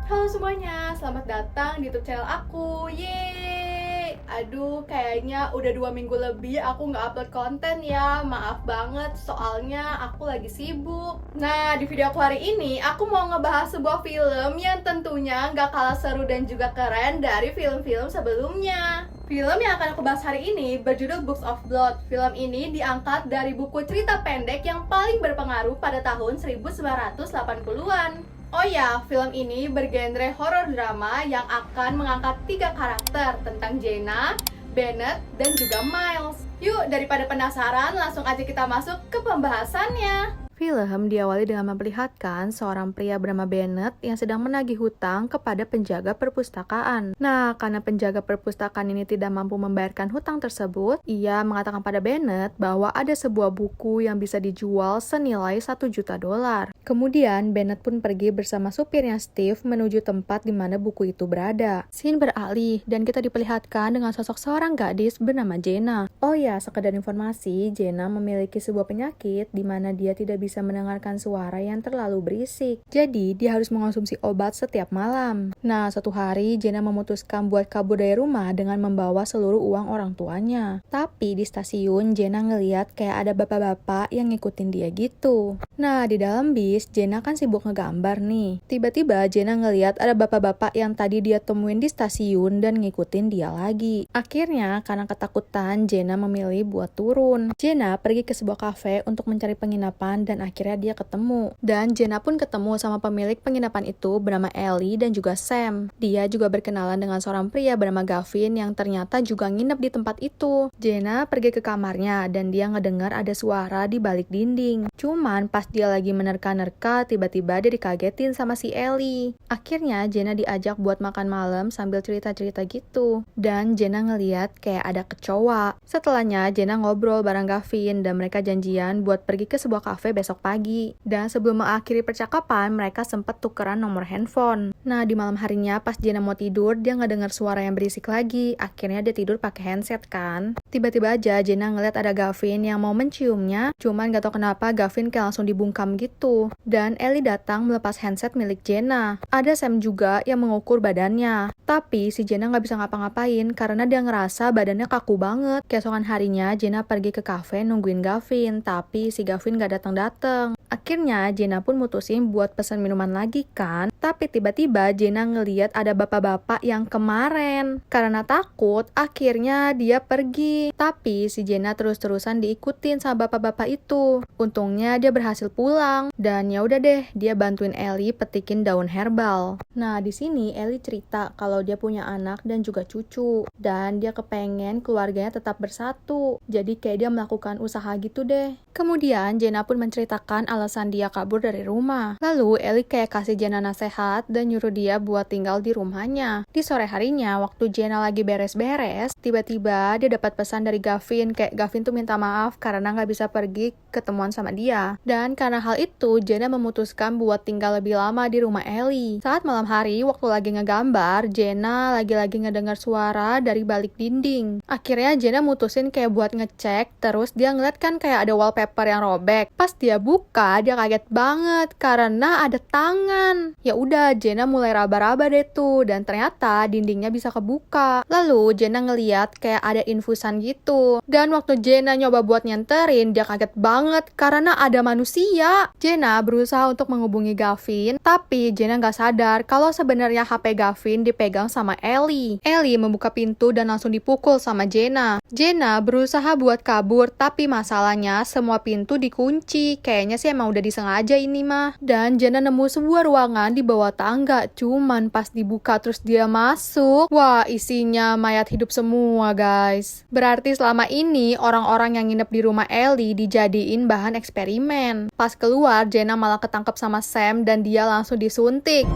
Halo semuanya, selamat datang di YouTube channel aku. Yeay! Aduh, kayaknya udah 2 minggu lebih aku nggak upload konten ya. Maaf banget, soalnya aku lagi sibuk. Nah, di video aku hari ini, aku mau ngebahas sebuah film yang tentunya nggak kalah seru dan juga keren dari film-film sebelumnya. Film yang akan aku bahas hari ini berjudul Books of Blood. Film ini diangkat dari buku cerita pendek yang paling berpengaruh pada tahun 1980-an. Oh ya, film ini bergenre horor drama yang akan mengangkat 3 karakter tentang Jenna, Bennett, dan juga Miles. Yuk, daripada penasaran, langsung aja kita masuk ke pembahasannya. Film diawali dengan memperlihatkan seorang pria bernama Bennett yang sedang menagih hutang kepada penjaga perpustakaan. Nah, karena penjaga perpustakaan ini tidak mampu membayarkan hutang tersebut, ia mengatakan pada Bennett bahwa ada sebuah buku yang bisa dijual senilai $1 juta. Kemudian, Bennett pun pergi bersama supirnya Steve menuju tempat di mana buku itu berada. Scene beralih dan kita diperlihatkan dengan sosok seorang gadis bernama Jenna. Oh ya, sekedar informasi, Jenna memiliki sebuah penyakit di mana dia tidak bisa mendengarkan suara yang terlalu berisik. Jadi, dia harus mengonsumsi obat setiap malam. Nah, suatu hari Jenna memutuskan buat kabur dari rumah dengan membawa seluruh uang orang tuanya. Tapi di stasiun, Jenna ngeliat kayak ada bapak-bapak yang ngikutin dia gitu. Nah, di dalam bis, Jenna kan sibuk ngegambar nih. Tiba-tiba Jenna ngeliat ada bapak-bapak yang tadi dia temuin di stasiun dan ngikutin dia lagi. Akhirnya, karena ketakutan, Jenna memilih buat turun. Jenna pergi ke sebuah kafe untuk mencari penginapan dan akhirnya dia ketemu. Dan Jenna pun ketemu sama pemilik penginapan itu bernama Ellie dan juga Sam. Dia juga berkenalan dengan seorang pria bernama Gavin yang ternyata juga nginep di tempat itu. Jenna pergi ke kamarnya dan dia ngedengar ada suara di balik dinding. Cuman pas dia lagi menerka-nerka, tiba-tiba dia dikagetin sama si Ellie. Akhirnya Jenna diajak buat makan malam sambil cerita-cerita gitu. Dan Jenna ngeliat kayak ada kecoa. Setelahnya Jenna ngobrol bareng Gavin dan mereka janjian buat pergi ke sebuah kafe besok pagi. Dan sebelum mengakhiri percakapan, mereka sempat tukeran nomor handphone. Nah, di malam harinya pas Jenna mau tidur, dia ngedengar suara yang berisik lagi. Akhirnya dia tidur pakai handset kan. Tiba-tiba aja Jenna ngeliat ada Gavin yang mau menciumnya, cuman gak tau kenapa Gavin kayak langsung dibungkam gitu. Dan Ellie datang melepas handset milik Jenna. Ada Sam juga yang mengukur badannya. Tapi si Jenna gak bisa ngapa-ngapain karena dia ngerasa badannya kaku banget. Keesokan harinya Jenna pergi ke kafe nungguin Gavin, tapi si Gavin gak datang-datang. Akhirnya Jenna pun mutusin buat pesan minuman lagi kan. Tapi tiba-tiba Jenna ngeliat ada bapak-bapak yang kemarin. Karena takut, akhirnya dia pergi. Tapi si Jenna terus-terusan diikutin sama bapak-bapak itu. Untungnya dia berhasil pulang. Dan ya udah deh, dia bantuin Ellie petikin daun herbal. Nah, di sini Ellie cerita kalau dia punya anak dan juga cucu. Dan dia kepengen keluarganya tetap bersatu. Jadi kayak dia melakukan usaha gitu deh. Kemudian Jenna pun menceritakan alasan dia kabur dari rumah. Lalu Ellie kayak kasih Jenna nasihat dan nyuruh dia buat tinggal di rumahnya. Di sore harinya, waktu Jenna lagi beres-beres, tiba-tiba dia dapat pesan dari Gavin. Kayak Gavin tuh minta maaf karena gak bisa pergi ketemuan sama dia. Dan karena hal itu, Jenna memutuskan buat tinggal lebih lama di rumah Ellie. Saat malam hari, waktu lagi ngegambar, Jenna lagi-lagi ngedengar suara dari balik dinding. Akhirnya Jenna mutusin kayak buat ngecek, terus dia ngeliat kan kayak ada wallpaper yang robek. Pas dia buka, dia kaget banget karena ada tangan. Ya udah, Jenna mulai raba-raba deh tuh dan ternyata dindingnya bisa kebuka. Lalu Jenna ngeliat kayak ada infusan gitu. Dan waktu Jenna nyoba buat nyenterin, dia kaget banget karena ada manusia. Jenna berusaha untuk menghubungi Gavin, tapi Jenna nggak sadar kalau sebenarnya HP Gavin dipegang sama Ellie. Ellie membuka pintu dan langsung dipukul sama Jenna. Jenna berusaha buat kabur, tapi masalahnya semua pintu dikunci. Kayaknya sih emang udah disengaja ini mah. Dan Jenna nemu sebuah ruangan di bawah tangga. Cuman pas dibuka terus dia masuk, wah isinya mayat hidup semua guys. Berarti selama ini orang-orang yang nginep di rumah Ellie dijadiin bahan eksperimen. Pas keluar, Jenna malah ketangkep sama Sam dan dia langsung disuntik.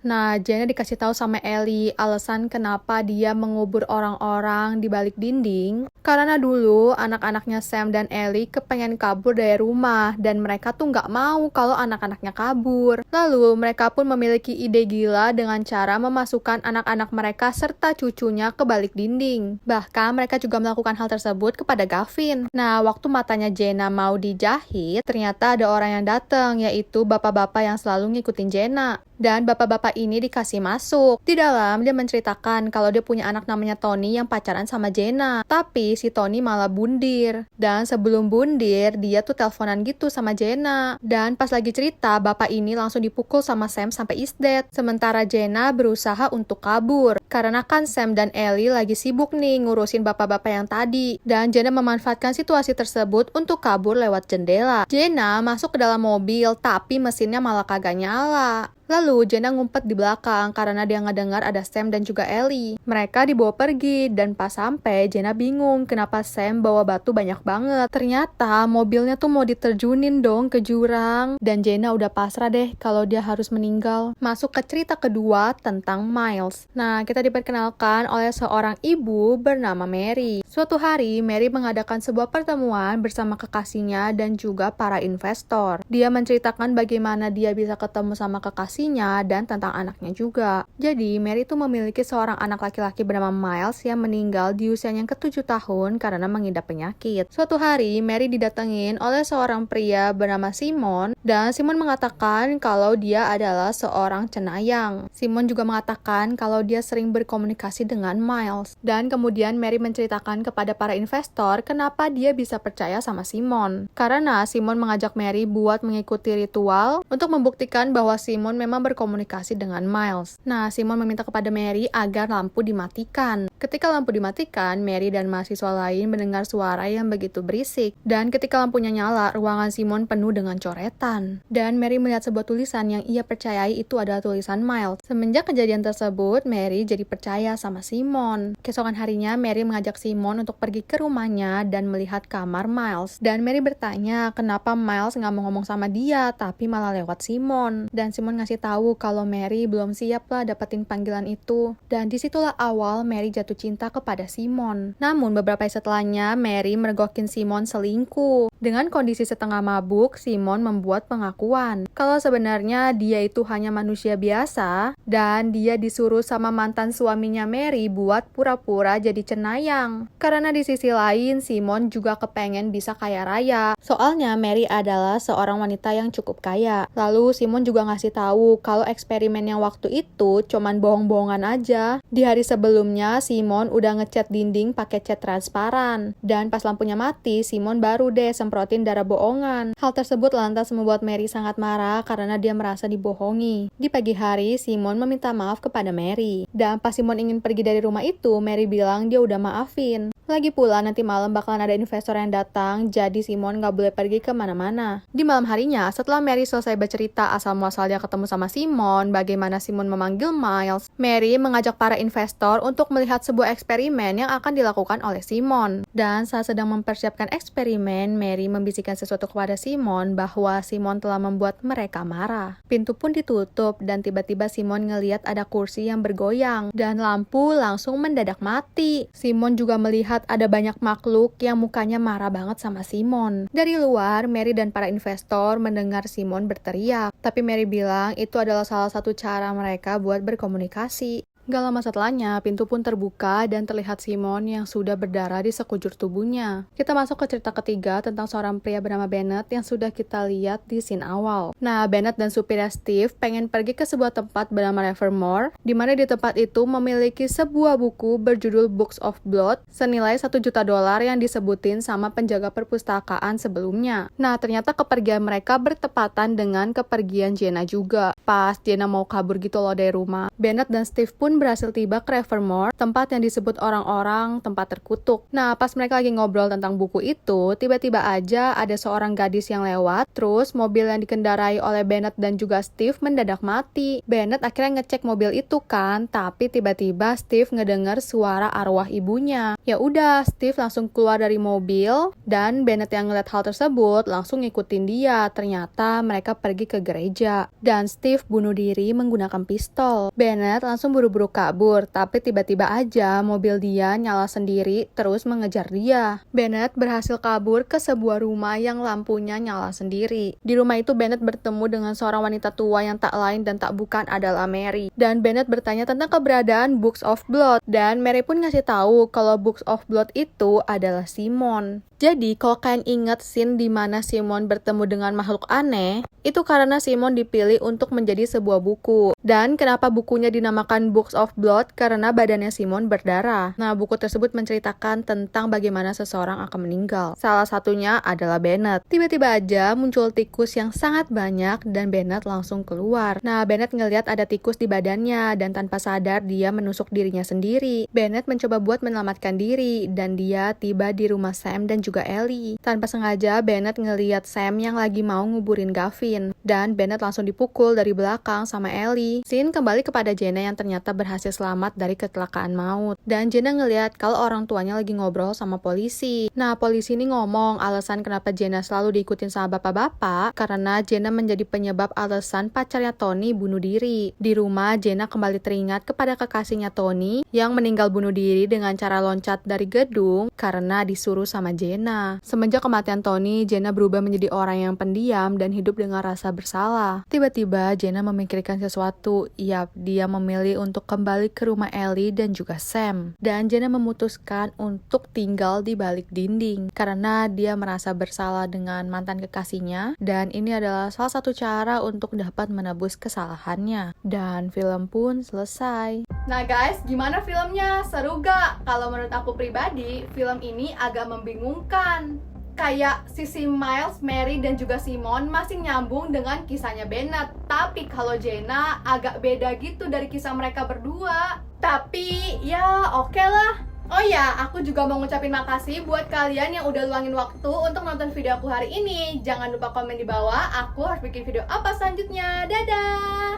Nah, Jenna dikasih tahu sama Ellie alasan kenapa dia mengubur orang-orang di balik dinding. Karena dulu anak-anaknya Sam dan Ellie kepengen kabur dari rumah dan mereka tuh nggak mau kalau anak-anaknya kabur. Lalu mereka pun memiliki ide gila dengan cara memasukkan anak-anak mereka serta cucunya ke balik dinding. Bahkan mereka juga melakukan hal tersebut kepada Gavin. Nah, waktu matanya Jenna mau dijahit, ternyata ada orang yang datang, yaitu bapak-bapak yang selalu ngikutin Jenna. Dan bapak-bapak ini dikasih masuk. Di dalam, dia menceritakan kalau dia punya anak namanya Tony yang pacaran sama Jenna. Tapi si Tony malah bundir. Dan sebelum bundir, dia tuh teleponan gitu sama Jenna. Dan pas lagi cerita, bapak ini langsung dipukul sama Sam sampai is dead. Sementara Jenna berusaha untuk kabur. Karena kan Sam dan Ellie lagi sibuk nih ngurusin bapak-bapak yang tadi. Dan Jenna memanfaatkan situasi tersebut untuk kabur lewat jendela. Jenna masuk ke dalam mobil, tapi mesinnya malah kagak nyala. Lalu Jenna ngumpet di belakang karena dia ngedengar ada Sam dan juga Ellie. Mereka dibawa pergi dan pas sampai Jenna bingung kenapa Sam bawa batu banyak banget. Ternyata mobilnya tuh mau diterjunin dong ke jurang. Dan Jenna udah pasrah deh kalau dia harus meninggal. Masuk ke cerita kedua tentang Miles. Nah, kita diperkenalkan oleh seorang ibu bernama Mary. Suatu hari, Mary mengadakan sebuah pertemuan bersama kekasihnya dan juga para investor. Dia menceritakan bagaimana dia bisa ketemu sama kekasihnya dan tentang anaknya juga. Jadi, Mary itu memiliki seorang anak laki-laki bernama Miles yang meninggal di usianya yang ke-7 tahun karena mengidap penyakit. Suatu hari, Mary didatengin oleh seorang pria bernama Simon dan Simon mengatakan kalau dia adalah seorang cenayang. Simon juga mengatakan kalau dia sering berkomunikasi dengan Miles. Dan kemudian Mary menceritakan kepada para investor kenapa dia bisa percaya sama Simon. Karena Simon mengajak Mary buat mengikuti ritual untuk membuktikan bahwa Simon memang berkomunikasi dengan Miles. Nah, Simon meminta kepada Mary agar lampu dimatikan. Ketika lampu dimatikan, Mary dan mahasiswa lain mendengar suara yang begitu berisik. Dan ketika lampunya nyala, ruangan Simon penuh dengan coretan. Dan Mary melihat sebuah tulisan yang ia percayai itu adalah tulisan Miles. Semenjak kejadian tersebut, Mary jadi percaya sama Simon. Keesokan harinya, Mary mengajak Simon untuk pergi ke rumahnya dan melihat kamar Miles. Dan Mary bertanya kenapa Miles nggak mau ngomong sama dia, tapi malah lewat Simon. Dan Simon ngasih tahu kalau Mary belum siap lah dapetin panggilan itu. Dan disitulah awal Mary jatuh cinta kepada Simon. Namun beberapa hari setelahnya, Mary mergokin Simon selingkuh. Dengan kondisi setengah mabuk, Simon membuat pengakuan kalau sebenarnya dia itu hanya manusia biasa dan dia disuruh sama mantan suaminya Mary buat pura-pura jadi cenayang. Karena di sisi lain, Simon juga kepengen bisa kaya raya. Soalnya Mary adalah seorang wanita yang cukup kaya. Lalu Simon juga ngasih tahu kalau eksperimen yang waktu itu cuman bohong-bohongan aja. Di hari sebelumnya, Simon udah ngecat dinding pakai cat transparan. Dan pas lampunya mati, Simon baru deh semprotin darah bohongan. Hal tersebut lantas membuat Mary sangat marah karena dia merasa dibohongi. Di pagi hari, Simon meminta maaf kepada Mary. Dan pas Simon ingin pergi dari rumah itu, Mary bilang dia udah maafin. Lagi pula nanti malam bakalan ada investor yang datang, jadi Simon gak boleh pergi kemana-mana. Di malam harinya, setelah Mary selesai bercerita asal-muasal dia ketemu sama Simon, bagaimana Simon memanggil Miles, Mary mengajak para investor untuk melihat sebuah eksperimen yang akan dilakukan oleh Simon. Dan saat sedang mempersiapkan eksperimen, Mary membisikkan sesuatu kepada Simon bahwa Simon telah membuat mereka marah. Pintu pun ditutup dan tiba-tiba Simon ngelihat ada kursi yang bergoyang dan lampu langsung mendadak mati. Simon juga melihat ada banyak makhluk yang mukanya marah banget sama Simon. Dari luar, Mary dan para investor mendengar Simon berteriak. Tapi Mary bilang itu adalah salah satu cara mereka buat berkomunikasi. Gak lama setelahnya, pintu pun terbuka dan terlihat Simon yang sudah berdarah di sekujur tubuhnya. Kita masuk ke cerita ketiga tentang seorang pria bernama Bennett yang sudah kita lihat di scene awal. Nah, Bennett dan supirnya Steve pengen pergi ke sebuah tempat bernama Nevermore, di mana di tempat itu memiliki sebuah buku berjudul Books of Blood senilai $1 juta yang disebutin sama penjaga perpustakaan sebelumnya. Nah, ternyata kepergian mereka bertepatan dengan kepergian Jenna juga. Pas Jenna mau kabur gitu loh dari rumah, Bennett dan Steve pun berhasil tiba ke Nevermore, tempat yang disebut orang-orang tempat terkutuk. Nah, pas mereka lagi ngobrol tentang buku itu, tiba-tiba aja ada seorang gadis yang lewat, terus mobil yang dikendarai oleh Bennett dan juga Steve mendadak mati. Bennett akhirnya ngecek mobil itu kan, tapi tiba-tiba Steve ngedengar suara arwah ibunya. Ya udah, Steve langsung keluar dari mobil, dan Bennett yang ngeliat hal tersebut langsung ngikutin dia. Ternyata mereka pergi ke gereja. Dan Steve impulsif bunuh diri menggunakan pistol. Bennett langsung buru-buru kabur, tapi tiba-tiba aja mobil dia nyala sendiri terus mengejar dia. Bennett berhasil kabur ke sebuah rumah yang lampunya nyala sendiri. Di rumah itu Bennett bertemu dengan seorang wanita tua yang tak lain dan tak bukan adalah Mary. Dan Bennett bertanya tentang keberadaan Books of Blood. Dan Mary pun ngasih tahu kalau Books of Blood itu adalah Simon. Jadi, kalau kalian ingat scene di mana Simon bertemu dengan makhluk aneh, itu karena Simon dipilih untuk menjadi sebuah buku. Dan kenapa bukunya dinamakan Books of Blood? Karena badannya Simon berdarah. Nah, buku tersebut menceritakan tentang bagaimana seseorang akan meninggal. Salah satunya adalah Bennett. Tiba-tiba aja muncul tikus yang sangat banyak dan Bennett langsung keluar. Nah, Bennett ngelihat ada tikus di badannya dan tanpa sadar dia menusuk dirinya sendiri. Bennett mencoba buat menyelamatkan diri dan dia tiba di rumah Sam dan juga Ellie. Tanpa sengaja Bennett ngelihat Sam yang lagi mau nguburin Gavin dan Bennett langsung dipukul dari belakang sama Ellie. Scene kembali kepada Jenna yang ternyata berhasil selamat dari kecelakaan maut. Dan Jenna ngelihat kalau orang tuanya lagi ngobrol sama polisi. Nah, polisi ini ngomong alasan kenapa Jenna selalu diikutin sama bapak-bapak karena Jenna menjadi penyebab alasan pacarnya Tony bunuh diri. Di rumah Jenna kembali teringat kepada kekasihnya Tony yang meninggal bunuh diri dengan cara loncat dari gedung karena disuruh sama Jenna. Semenjak kematian Tony, Jenna berubah menjadi orang yang pendiam dan hidup dengan rasa bersalah. Tiba-tiba Jenna memikirkan sesuatu. Yap, dia memilih untuk kembali ke rumah Ellie dan juga Sam. Dan Jenna memutuskan untuk tinggal di balik dinding karena dia merasa bersalah dengan mantan kekasihnya dan ini adalah salah satu cara untuk dapat menebus kesalahannya. Dan film pun selesai. Nah guys, gimana filmnya? Seru gak? Kalau menurut aku pribadi, film ini agak membingungkan. Kayak sisi Miles, Mary, dan juga Simon masih nyambung dengan kisahnya Bennett. Tapi kalau Jenna agak beda gitu dari kisah mereka berdua. Tapi ya oke lah. Oh ya, aku juga mau ngucapin makasih buat kalian yang udah luangin waktu untuk nonton video aku hari ini. Jangan lupa komen di bawah, aku harus bikin video apa selanjutnya. Dadah!